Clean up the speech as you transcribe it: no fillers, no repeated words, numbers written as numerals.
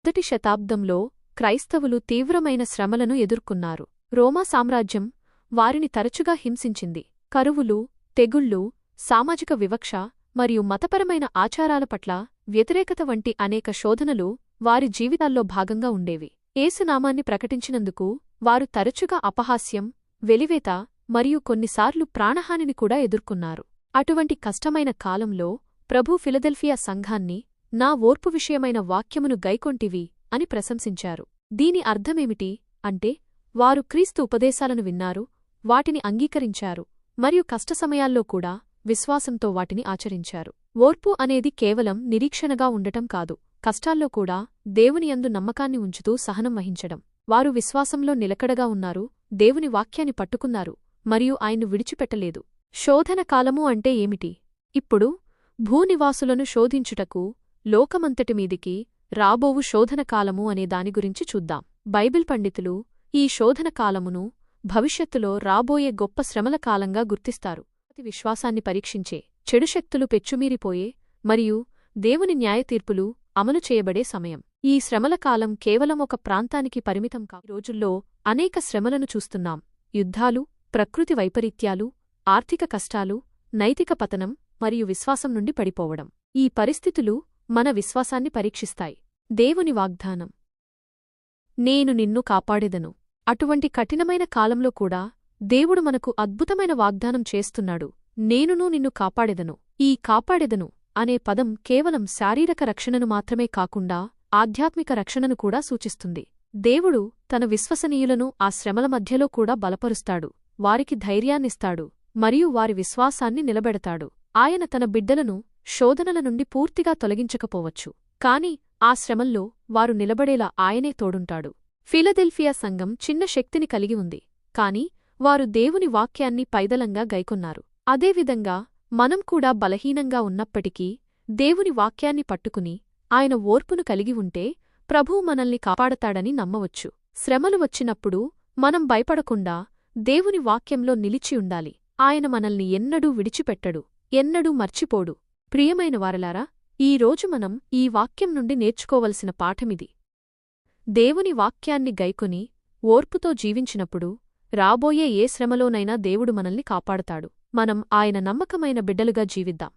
మొదటి శతాబ్దంలో క్రైస్తవులు తీవ్రమైన శ్రమలను ఎదుర్కొన్నారు. రోమా సామ్రాజ్యం వారిని తరచుగా హింసించింది. కరువులు, తెగుళ్ళు, సామాజిక వివక్ష మరియు మతపరమైన ఆచారాల పట్ల వ్యతిరేకత వంటి అనేక శోధనలు వారి జీవితాల్లో భాగంగా ఉండేవి. యేసునామాన్ని ప్రకటించినందుకు వారు తరచుగా అపహాస్యం, వెలివేత మరియు కొన్నిసార్లు ప్రాణహానిని కూడా ఎదుర్కొన్నారు. అటువంటి కష్టమైన కాలంలో ప్రభు ఫిలదెల్ఫియా సంఘాన్ని నా ఓర్పు విషయమైన వాక్యమును గైకొంటివి అని ప్రశంసించారు. దీని అర్థమేమిటి అంటే వారు క్రీస్తు ఉపదేశాలను విన్నారు, వాటిని అంగీకరించారు మరియు కష్టసమయాల్లో కూడా విశ్వాసంతో వాటిని ఆచరించారు. ఓర్పు అనేది కేవలం నిరీక్షణగా ఉండటం కాదు, కష్టాల్లో కూడా దేవునియందు నమ్మకాన్ని ఉంచుతూ సహనం వహించడం. వారు విశ్వాసంలో నిలకడగా ఉన్నారు, దేవుని వాక్యాన్ని పట్టుకున్నారు మరియు ఆయన్ను విడిచిపెట్టలేదు. శోధన కాలము అంటే ఏమిటి? ఇప్పుడు భూనివాసులను శోధించుటకు లోకమంతటిమీదికి రాబోవు శోధనకాలము అనే దాని గురించి చూద్దాం. బైబిల్ పండితులు ఈ శోధన కాలమును భవిష్యత్తులో రాబోయే గొప్ప శ్రమల కాలంగా గుర్తిస్తారు. అతి విశ్వాసాన్ని పరీక్షించే, చెడు శక్తులు పెచ్చుమీరిపోయే మరియు దేవుని న్యాయతీర్పులు అమలు చేయబడే సమయం. ఈ శ్రమల కాలం కేవలం ఒక ప్రాంతానికి పరిమితం కాదు. ఈ రోజుల్లో అనేక శ్రమలను చూస్తున్నాం. యుద్ధాలు, ప్రకృతి వైపరీత్యాలు, ఆర్థిక కష్టాలు, నైతిక పతనం మరియు విశ్వాసం నుండి పడిపోవడం. ఈ పరిస్థితులు మన విశ్వాసాన్ని పరీక్షిస్తాయి. దేవుని వాగ్దానం, నేను నిన్ను కాపాడెదను. అటువంటి కఠినమైన కాలంలో కూడా దేవుడు మనకు అద్భుతమైన వాగ్దానం చేస్తున్నాడు. నేనును నిన్ను కాపాడెదను. ఈ కాపాడెదను అనే పదం కేవలం శారీరక రక్షణను మాత్రమే కాకుండా ఆధ్యాత్మిక రక్షణను కూడా సూచిస్తుంది. దేవుడు తన విశ్వసనీయులను ఆ శ్రమల మధ్యలో కూడా బలపరుస్తాడు, వారికి ధైర్యాన్నిస్తాడు మరియు వారి విశ్వాసాన్ని నిలబెడతాడు. ఆయన తన బిడ్డలను శోధనల నుండి పూర్తిగా తొలగించకపోవచ్చు, కాని ఆ శ్రమల్లో వారు నిలబడేలా ఆయనే తోడుంటాడు. ఫిలదెల్ఫియా సంఘం చిన్న శక్తిని కలిగి ఉంది, కాని వారు దేవుని వాక్యాన్ని పైదలంగా గైకొన్నారు. అదేవిధంగా మనం కూడా బలహీనంగా ఉన్నప్పటికీ దేవుని వాక్యాన్ని పట్టుకుని ఆయన ఓర్పును కలిగి ఉంటే ప్రభువు మనల్ని కాపాడతాడని నమ్మవచ్చు. శ్రమలు వచ్చినప్పుడు మనం భయపడకుండా దేవుని వాక్యంలో నిలిచి ఉండాలి. ఆయన మనల్ని ఎన్నడూ విడిచిపెట్టడు, ఎన్నడూ మర్చిపోడు. ప్రియమైన వారలారా, ఈరోజు మనం ఈ వాక్యం నుండి నేర్చుకోవలసిన పాఠమిది. దేవుని వాక్యాన్ని గైకొని ఓర్పుతో జీవించినప్పుడు రాబోయే ఏ శ్రమలోనైనా దేవుడు మనల్ని కాపాడతాడు. మనం ఆయన నమ్మకమైన బిడ్డలుగా జీవిద్దాం.